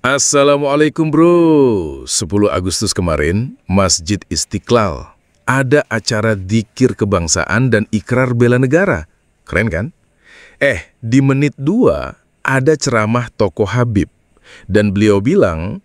Assalamualaikum bro. 10 Agustus kemarin, Masjid Istiqlal ada acara dzikir kebangsaan dan ikrar bela negara. Keren kan? Di menit 2 ada ceramah tokoh Habib. Dan beliau bilang,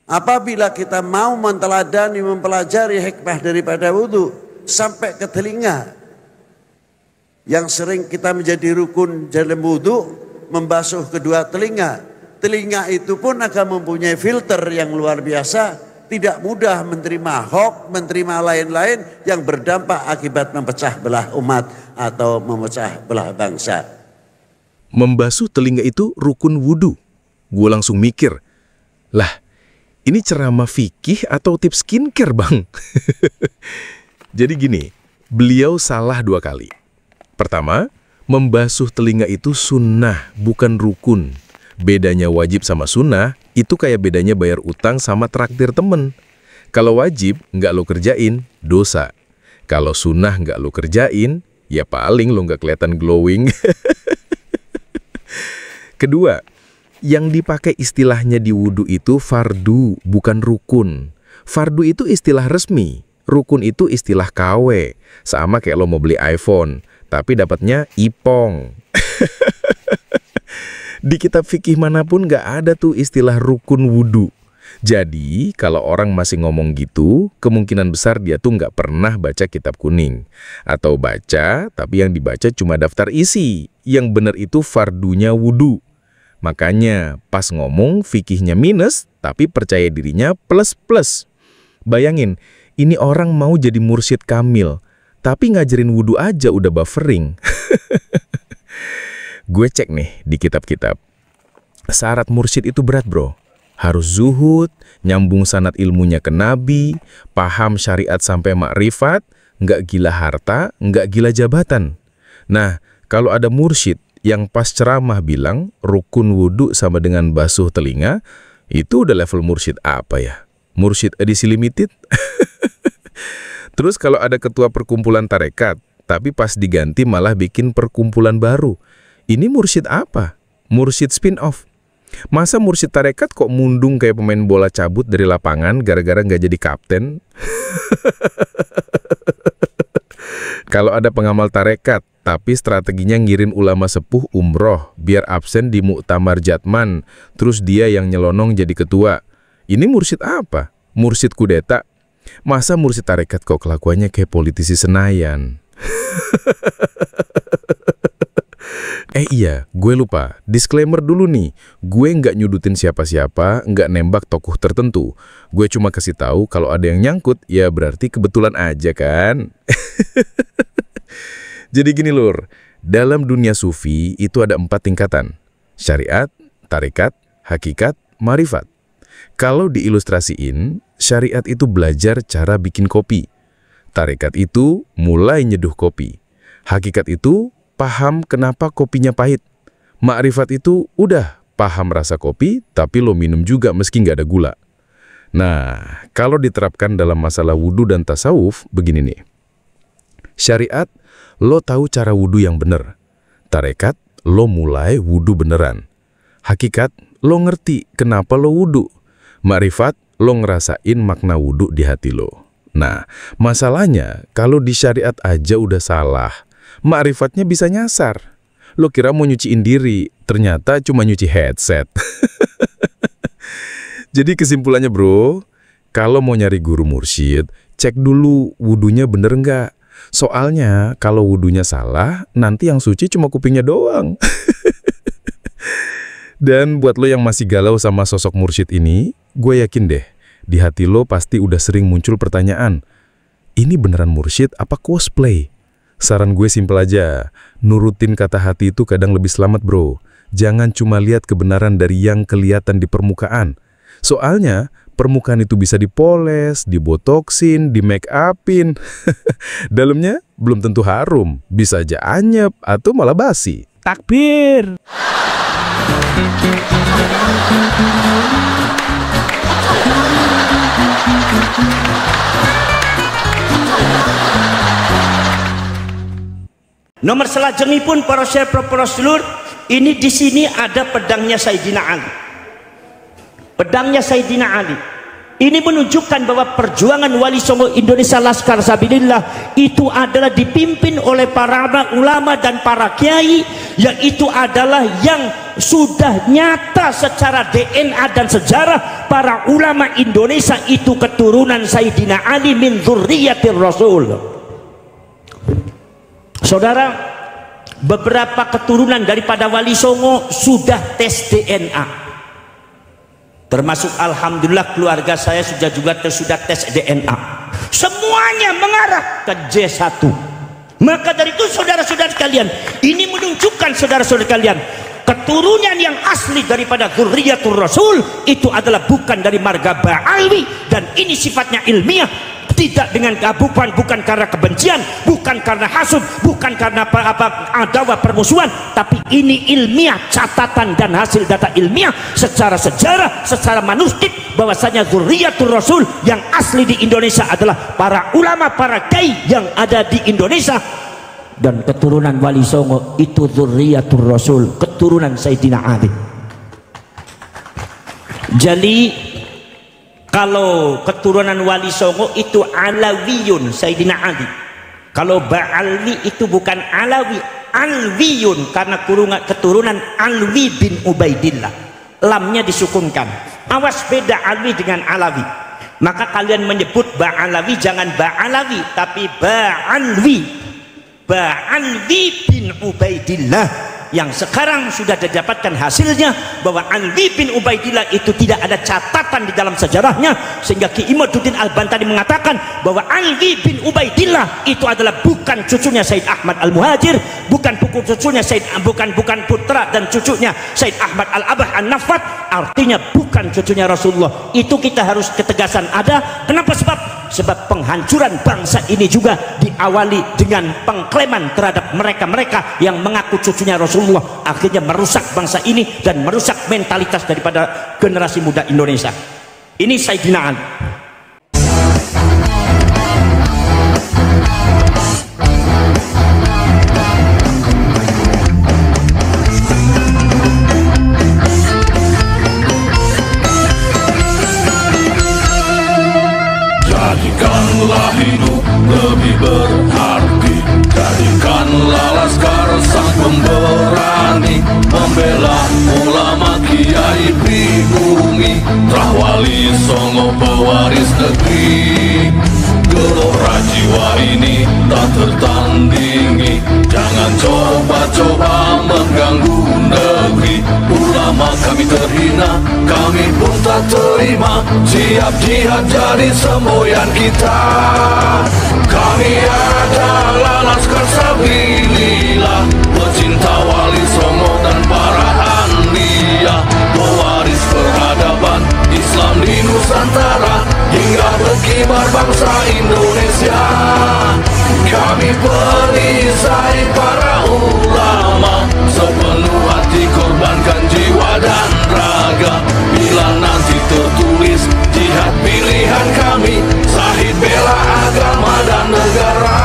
apabila kita mau menteladani, mempelajari hikmah daripada wudhu sampai ke telinga, yang sering kita menjadi rukun dalam wudhu, membasuh kedua telinga. Telinga itu pun akan mempunyai filter yang luar biasa, tidak mudah menerima hoax, menerima lain-lain yang berdampak akibat memecah belah umat atau memecah belah bangsa. Membasuh telinga itu rukun wudhu. Gue langsung mikir, lah ini ceramah fikih atau tips skincare bang? Jadi gini, beliau salah 2 kali. Pertama, membasuh telinga itu sunnah, bukan rukun. Bedanya wajib sama sunnah, itu kayak bedanya bayar utang sama traktir temen. Kalau wajib, nggak lo kerjain, dosa. Kalau sunnah nggak lo kerjain, ya paling lo nggak kelihatan glowing. Kedua, yang dipakai istilahnya di wudhu itu fardu, bukan rukun. Fardu itu istilah resmi, rukun itu istilah KW. Sama kayak lo mau beli iPhone, tapi dapatnya ipong. Di kitab fikih manapun nggak ada tuh istilah rukun wudhu. Jadi, kalau orang masih ngomong gitu, kemungkinan besar dia tuh nggak pernah baca kitab kuning. Atau baca, tapi yang dibaca cuma daftar isi. Yang benar itu fardunya wudhu. Makanya, pas ngomong fikihnya minus, tapi percaya dirinya plus-plus. Bayangin, ini orang mau jadi mursyid kamil, tapi ngajarin wudhu aja udah buffering. Gue cek nih di kitab-kitab. Syarat mursyid itu berat bro. Harus zuhud, nyambung sanad ilmunya ke Nabi, paham syariat sampai makrifat, nggak gila harta, nggak gila jabatan. Nah, kalau ada mursyid yang pas ceramah bilang rukun wudhu sama dengan basuh telinga, itu udah level mursyid apa ya? Mursyid edisi limited? Terus kalau ada ketua perkumpulan tarekat, tapi pas diganti malah bikin perkumpulan baru. Ini mursyid apa? Mursyid spin-off. Masa mursyid tarekat kok mundung kayak pemain bola cabut dari lapangan gara-gara nggak jadi kapten? Kalau ada pengamal tarekat, tapi strateginya ngirim ulama sepuh umroh, biar absen di muktamar jatman, terus dia yang nyelonong jadi ketua. Ini mursyid apa? Mursyid kudeta? Masa mursyid tarekat kok kelakuannya kayak politisi Senayan? Iya, gue lupa. Disclaimer dulu nih. Gue nggak nyudutin siapa-siapa, nggak nembak tokoh tertentu. Gue cuma kasih tahu kalau ada yang nyangkut, ya berarti kebetulan aja kan? Jadi gini lur, dalam dunia sufi itu ada 4 tingkatan. Syariat, tarekat, hakikat, marifat. Kalau diilustrasiin, syariat itu belajar cara bikin kopi. Tarekat itu mulai nyeduh kopi. Hakikat itu paham kenapa kopinya pahit. Makrifat itu udah paham rasa kopi, tapi lo minum juga meski nggak ada gula. Nah, kalau diterapkan dalam masalah wudhu dan tasawuf, begini nih. Syariat, lo tahu cara wudhu yang bener. Tarekat, lo mulai wudhu beneran. Hakikat, lo ngerti kenapa lo wudhu. Makrifat, lo ngerasain makna wudhu di hati lo. Nah, masalahnya kalau di syariat aja udah salah, ma'rifatnya bisa nyasar. Lo kira mau nyuciin diri, ternyata cuma nyuci headset. Jadi kesimpulannya bro, kalau mau nyari guru mursyid, cek dulu wudhunya bener nggak. Soalnya kalau wudhunya salah, nanti yang suci cuma kupingnya doang. Dan buat lo yang masih galau sama sosok mursyid ini, gue yakin deh, di hati lo pasti udah sering muncul pertanyaan, ini beneran mursyid apa cosplay? Saran gue simpel aja, nurutin kata hati itu kadang lebih selamat bro. Jangan cuma lihat kebenaran dari yang kelihatan di permukaan. Soalnya, permukaan itu bisa dipoles, dibotoksin, di make upin. Dalamnya belum tentu harum, bisa aja anyep atau malah basi. Takbir! Nomor selajengipun para sedherek para sedulur, ini di sini ada pedangnya Sayyidina Ali. pedangnya Sayyidina Ali. Ini menunjukkan bahwa perjuangan Wali Songo Indonesia Laskar Sabilillah itu adalah dipimpin oleh para ulama dan para kiai, yang itu adalah yang sudah nyata secara DNA dan sejarah. Para ulama Indonesia itu keturunan Sayyidina Ali min dzurriyyatir Rasul. Saudara, beberapa keturunan daripada Wali Songo sudah tes DNA. Termasuk alhamdulillah keluarga saya sudah tes DNA. Semuanya mengarah ke J1. Maka dari itu saudara-saudara sekalian, ini menunjukkan saudara-saudara sekalian, keturunan yang asli daripada dzurriyyatur Rasul itu adalah bukan dari marga Ba'alwi, dan ini sifatnya ilmiah. Tidak dengan bukan karena kebencian, bukan karena hasud, bukan karena adawa permusuhan, tapi ini ilmiah, catatan dan hasil data ilmiah secara sejarah, secara manuskrip, bahwasanya dzurriyyatur Rasul yang asli di Indonesia adalah para ulama, para kiai yang ada di Indonesia. Dan keturunan Wali Songo itu dzurriyyatur Rasul, keturunan Sayyidina Ali. Jadi kalau keturunan Wali Songo itu Alawiyun Sayyidina Ali. Kalau Ba'alwi itu bukan Alawi, Alwiyun, karena keturunan Alwi bin Ubaidillah. Lamnya disukunkan. Awas beda Alwi dengan Alawi. Maka kalian menyebut Ba'alawi jangan Ba'alawi, tapi Ba'alwi. Ba'alwi bin Ubaidillah, yang sekarang sudah didapatkan hasilnya bahwa Alwi bin Ubaidillah itu tidak ada catatan di dalam sejarahnya, sehingga Ki Imaduddin Al-Bantani mengatakan bahwa Alwi bin Ubaidillah itu adalah bukan cucunya Said Ahmad Al-Muhajir, bukan cucunya bukan putra dan cucunya Said Ahmad Al-Abah An-Nafat, artinya bukan cucunya Rasulullah. Itu kita harus ketegasan ada. Kenapa? Sebab penghancuran bangsa ini juga diawali dengan pengklaim terhadap mereka-mereka yang mengaku cucunya Rasulullah, akhirnya merusak bangsa ini dan merusak mentalitas daripada generasi muda Indonesia. Ini Sayyidina Ali. Jadikanlah hidup lebih berarti, jadikanlah Laskar sang pemberani, membela ulama kiai pribumi, Wali Songo pewaris negeri. Gelora jiwa ini tak tertandingi, jangan coba-coba mengganggu negeri. Ulama kami terhina, kami pun tak terima, siap jihad jadi semboyan kita. Kami adalah Laskar Sabilillah, pecinta Wali Songo dan para anbiya, pewaris peradaban Islam di Nusantara hingga berkibar bangsa Indonesia. Kami perisai para ulama, sepenuh hati korbankan jiwa dan raga. Bila nanti tertulis jihad pilihan kami, Syahid bela agama dan negara.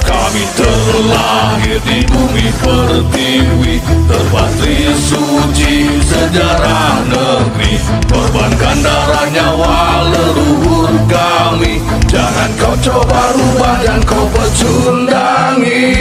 Kami terlahir di bumi pertiwi, terpatri suci sejarah negeri, korbankan darah nyawa leluhur kami. Jangan kau coba rubah dan kau pecundangi.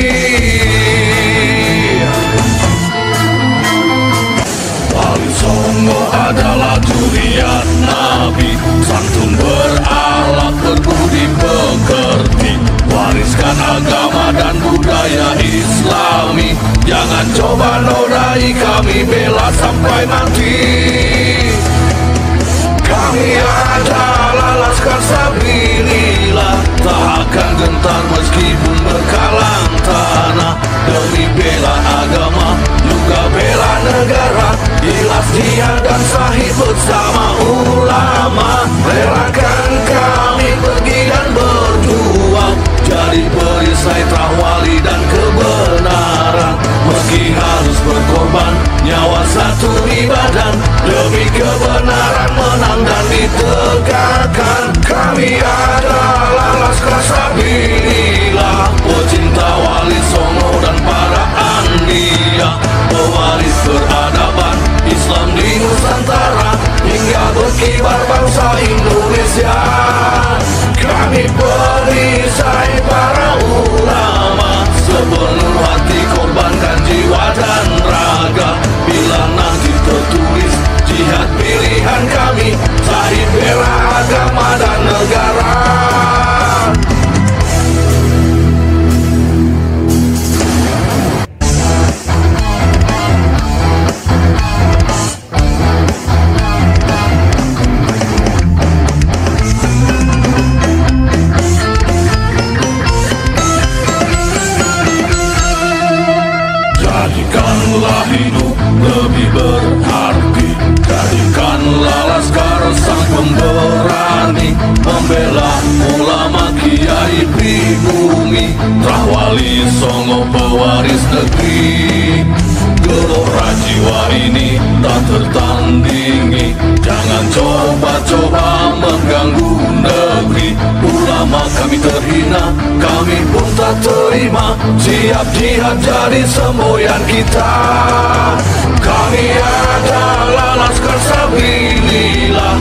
Wali Songo adalah dzurriyyat Nabi, santun berakhlak berbudi pekerti, wariskan agama dan budaya Islami. Jangan coba nodai kami, bela sampai mati. Kami adalah Laskar Sabilillah, tak akan gentar meskipun berkalang tanah, demi bela agama juga bela negara. Ikhlas jihad dan Syahid bersama ulama, relakan kami pergi dan berjuang, jadi perisai wali dan kebenaran. Meski harus berkorban nyawa satu ibadah, demi kebenaran menang dan ditegakkan. Kami adalah Laskar Sabilillah, pecinta Wali Songo dan para anbiya, pewaris peradaban Islam di Nusantara bumi, Rahwali Songo pewaris negeri. Gelora jiwa ini tak tertandingi, jangan coba-coba mengganggu negeri. Ulama kami terhina, kami pun tak terima, siap jihad jadi semboyan kita. Kami adalah Laskar Sabilillah,